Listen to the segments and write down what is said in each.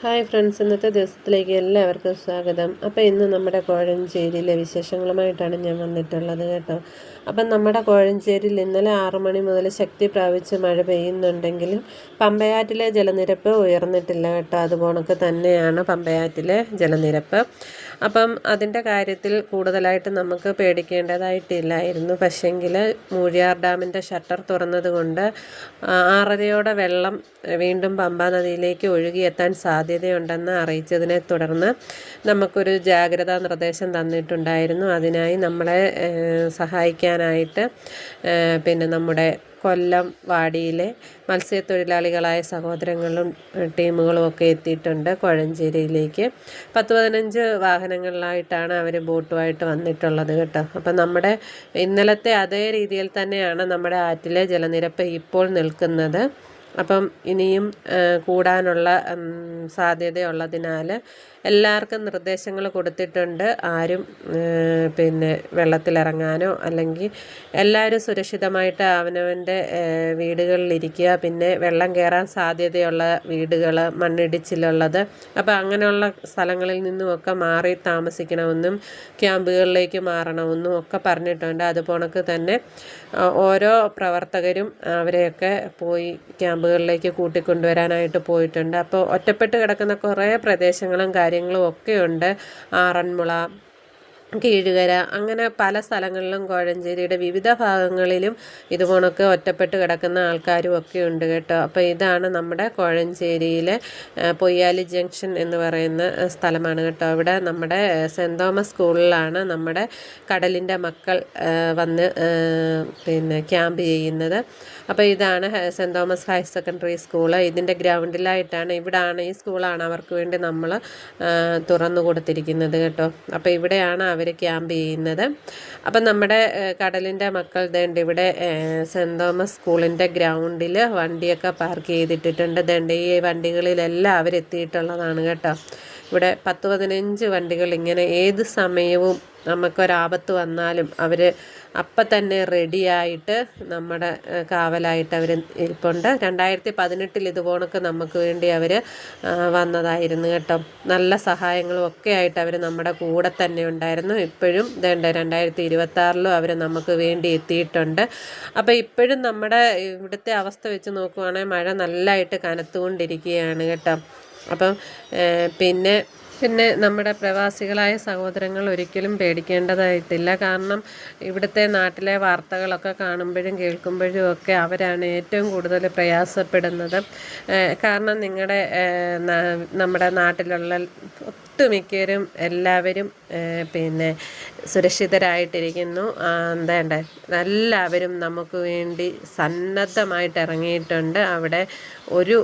Hi friends, ഇന്നത്തെ ദിവസത്തിലേക്ക് എല്ലാവർക്കും സ്വാഗതം. അപ്പോൾ ഇന്ന് നമ്മുടെ കോഴഞ്ചേരിയിലെ വിശേഷങ്ങളുമായിട്ടാണ് ഞാൻ വന്നിട്ടുള്ളത് കേട്ടോ. അപ്പം നമ്മുടെ കോഴഞ്ചേരിയിൽ ഇന്നലെ 6 മണി മുതൽ ശക്തി പ്രാപിച്ച് മഴ പെയ്യുന്നുണ്ടെങ്കിലും പമ്പയാറ്റിലെ ജലനിരപ്പ് ഉയർന്നിട്ടില്ല കേട്ടോ. അതുപോണക്ക് തന്നെയാണ് പമ്പയാറ്റിലെ ജലനിരപ്പ്. അപ്പം അതിൻ്റെ കാര്യത്തിൽ കൂടുതലായിട്ട് നമുക്ക് പേടിക്കേണ്ടതായിട്ടില്ലായിരുന്നു. പക്ഷേങ്കിൽ മൂഴിയാർ ഡാമിൻ്റെ ഷട്ടർ തുറന്നതുകൊണ്ട് 6:30 വെള്ളം വീണ്ടും പമ്പാ നദിയിലേക്ക് ഒഴുകിയെത്താൻ സാധ്യതയുണ്ടെന്ന് അറിയിച്ചതിനെ തുടർന്ന് നമുക്കൊരു ജാഗ്രതാ നിർദ്ദേശം തന്നിട്ടുണ്ടായിരുന്നു. അതിനായി നമ്മളെ സഹായിക്കാനായിട്ട് നമ്മുടെ കൊല്ലം വാടിയിലെ മത്സ്യത്തൊഴിലാളികളായ സഹോദരങ്ങളും ടീമുകളും ഒക്കെ എത്തിയിട്ടുണ്ട് കോഴഞ്ചേരിയിലേക്ക്. 10-15 വാഹനങ്ങളിലായിട്ടാണ് അവർ ബോട്ടുമായിട്ട് വന്നിട്ടുള്ളത് കേട്ടോ. അപ്പം നമ്മുടെ ഇന്നലത്തെ അതേ രീതിയിൽ തന്നെയാണ് നമ്മുടെ ആറ്റിലെ ജലനിരപ്പ് ഇപ്പോൾ നിൽക്കുന്നത്. അപ്പം ഇനിയും കൂടാനുള്ള സാധ്യതയുള്ളതിനാൽ എല്ലാവർക്കും നിർദ്ദേശങ്ങൾ കൊടുത്തിട്ടുണ്ട്. ആരും വെള്ളത്തിലിറങ്ങാനോ അല്ലെങ്കിൽ എല്ലാവരും സുരക്ഷിതമായിട്ട് അവനവൻ്റെ വീടുകളിലിരിക്കുക. പിന്നെ വെള്ളം കയറാൻ സാധ്യതയുള്ള വീടുകൾ, മണ്ണിടിച്ചിലുള്ളത്, അപ്പോൾ അങ്ങനെയുള്ള സ്ഥലങ്ങളിൽ നിന്നുമൊക്കെ മാറി താമസിക്കണമെന്നും ക്യാമ്പുകളിലേക്ക് മാറണമെന്നും ഒക്കെ പറഞ്ഞിട്ടുണ്ട്. അതുപോണക്ക് തന്നെ ഓരോ പ്രവർത്തകരും അവരെയൊക്കെ പോയി ക്യാമ്പുകളിലേക്ക് കൂട്ടിക്കൊണ്ടുവരാനായിട്ട് പോയിട്ടുണ്ട്. അപ്പോൾ ഒറ്റപ്പെട്ട് കിടക്കുന്ന കുറേ പ്രദേശങ്ങളും കാര്യങ്ങളും ഒക്കെയുണ്ട്. ആറന്മുള, കീഴുകര, അങ്ങനെ പല സ്ഥലങ്ങളിലും കോഴഞ്ചേരിയുടെ വിവിധ ഭാഗങ്ങളിലും ഇതുപോണക്ക് ഒറ്റപ്പെട്ട് കിടക്കുന്ന ആൾക്കാരും ഒക്കെ ഉണ്ട് കേട്ടോ. അപ്പോൾ ഇതാണ് നമ്മുടെ കോഴഞ്ചേരിയിലെ പൊയ്യാലി ജംഗ്ഷൻ എന്ന് പറയുന്ന സ്ഥലമാണ് കേട്ടോ. ഇവിടെ നമ്മുടെ സെൻറ് തോമസ് സ്കൂളിലാണ് നമ്മുടെ കടലിൻ്റെ മക്കൾ വന്ന് ക്യാമ്പ് ചെയ്യുന്നത്. അപ്പോൾ ഇതാണ് Saint Thomas higher secondary school. ഇതിൻ്റെ ഗ്രൗണ്ടിലായിട്ടാണ്, ഈ സ്കൂളാണ് അവർക്ക് വേണ്ടി നമ്മൾ തുറന്നു കൊടുത്തിരിക്കുന്നത് കേട്ടോ. അപ്പോൾ ഇവിടെയാണ് അവർ ക്യാമ്പ് ചെയ്യുന്നത്. അപ്പം നമ്മുടെ കടലിൻ്റെ മക്കൾ ദേണ്ട് ഇവിടെ സെൻറ് തോമസ് സ്കൂളിൻ്റെ ഗ്രൗണ്ടിൽ വണ്ടിയൊക്കെ പാർക്ക് ചെയ്തിട്ടിട്ടുണ്ട്. ദേണ്ട് ഈ വണ്ടികളിലെല്ലാം അവരെത്തിയിട്ടുള്ളതാണ് കേട്ടോ. ഇവിടെ 10-15 വണ്ടികൾ ഇങ്ങനെ ഏത് സമയവും നമുക്കൊരാപത്ത് വന്നാലും അവർ അപ്പം തന്നെ റെഡിയായിട്ട് നമ്മുടെ കാവലായിട്ട് അവർ ഇരിപ്പുണ്ട്. 2018 ഇതുപോണക്ക് നമുക്ക് വേണ്ടി അവർ വന്നതായിരുന്നു കേട്ടോ. നല്ല സഹായങ്ങളും ഒക്കെ ആയിട്ട് അവർ നമ്മുടെ കൂടെ തന്നെ ഉണ്ടായിരുന്നു. ഇപ്പോഴും 2026 അവർ നമുക്ക് വേണ്ടി എത്തിയിട്ടുണ്ട്. അപ്പോൾ ഇപ്പോഴും നമ്മുടെ ഇവിടുത്തെ അവസ്ഥ വെച്ച് നോക്കുവാണെങ്കിൽ മഴ നല്ലതായിട്ട് കനത്തുകൊണ്ടിരിക്കുകയാണ് കേട്ടോ. അപ്പം പിന്നെ നമ്മുടെ പ്രവാസികളായ സഹോദരങ്ങൾ ഒരിക്കലും പേടിക്കേണ്ടതായിട്ടില്ല. കാരണം ഇവിടുത്തെ നാട്ടിലെ വാർത്തകളൊക്കെ കാണുമ്പോഴും കേൾക്കുമ്പോഴും ഒക്കെ അവരാണ് ഏറ്റവും കൂടുതൽ പ്രയാസപ്പെടുന്നത്. കാരണം നമ്മുടെ നാട്ടിലുള്ള ഒട്ടുമിക്കരും എല്ലാവരും സുരക്ഷിതരായിട്ടിരിക്കുന്നു. എല്ലാവരും നമുക്ക് വേണ്ടി സന്നദ്ധമായിട്ട് ഇറങ്ങിയിട്ടുണ്ട്. അവിടെ ഒരു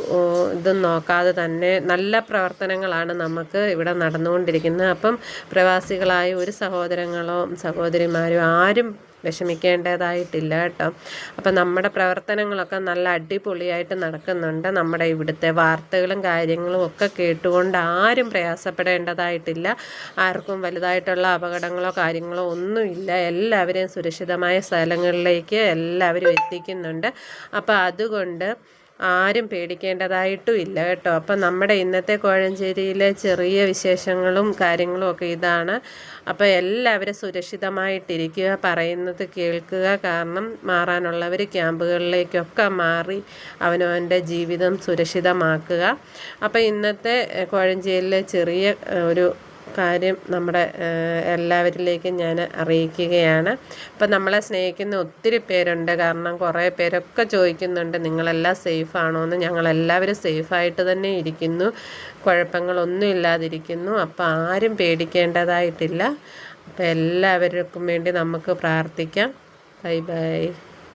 ഇതും നോക്കാതെ തന്നെ നല്ല പ്രവർത്തനങ്ങളാണ് നമുക്ക് ഇവിടെ നടന്നുകൊണ്ടിരിക്കുന്നത്. അപ്പം പ്രവാസികളായ ഒരു സഹോദരങ്ങളോ സഹോദരിമാരോ ആരും വിഷമിക്കേണ്ടതായിട്ടില്ല കേട്ടോ. അപ്പം നമ്മുടെ പ്രവർത്തനങ്ങളൊക്കെ നല്ല അടിപൊളിയായിട്ട് നടക്കുന്നുണ്ട്. നമ്മുടെ ഇവിടുത്തെ വാർത്തകളും കാര്യങ്ങളും ഒക്കെ കേട്ടുകൊണ്ട് ആരും പ്രയാസപ്പെടേണ്ടതായിട്ടില്ല. ആർക്കും വലുതായിട്ടുള്ള അപകടങ്ങളോ കാര്യങ്ങളോ ഒന്നുമില്ല. എല്ലാവരെയും സുരക്ഷിതമായ സ്ഥലങ്ങളിലേക്ക് എല്ലാവരും എത്തിക്കുന്നുണ്ട്. അപ്പോൾ അതുകൊണ്ട് ആരും പേടിക്കേണ്ടതായിട്ടും ഇല്ല കേട്ടോ. അപ്പം നമ്മുടെ ഇന്നത്തെ കോഴഞ്ചേരിയിലെ ചെറിയ വിശേഷങ്ങളും കാര്യങ്ങളും ഒക്കെ ഇതാണ്. അപ്പോൾ എല്ലാവരും സുരക്ഷിതമായിട്ടിരിക്കുക, പറയുന്നത് കേൾക്കുക. കാരണം മാറാനുള്ളവർ ക്യാമ്പുകളിലേക്കൊക്കെ മാറി അവനവൻ്റെ ജീവിതം സുരക്ഷിതമാക്കുക. അപ്പോൾ ഇന്നത്തെ കോഴഞ്ചേരിയിലെ ചെറിയ ഒരു കാര്യം നമ്മുടെ എല്ലാവരിലേക്കും ഞാൻ അറിയിക്കുകയാണ്. അപ്പം നമ്മളെ സ്നേഹിക്കുന്ന ഒത്തിരി പേരുണ്ട്. കാരണം കുറേ പേരൊക്കെ ചോദിക്കുന്നുണ്ട് നിങ്ങളെല്ലാം സേഫാണോ എന്ന്. ഞങ്ങളെല്ലാവരും സേഫായിട്ട് തന്നെ ഇരിക്കുന്നു, കുഴപ്പങ്ങളൊന്നും ഇല്ലാതിരിക്കുന്നു. അപ്പം ആരും പേടിക്കേണ്ടതായിട്ടില്ല. അപ്പം എല്ലാവർക്കും വേണ്ടി നമുക്ക് പ്രാർത്ഥിക്കാം. Bye bye.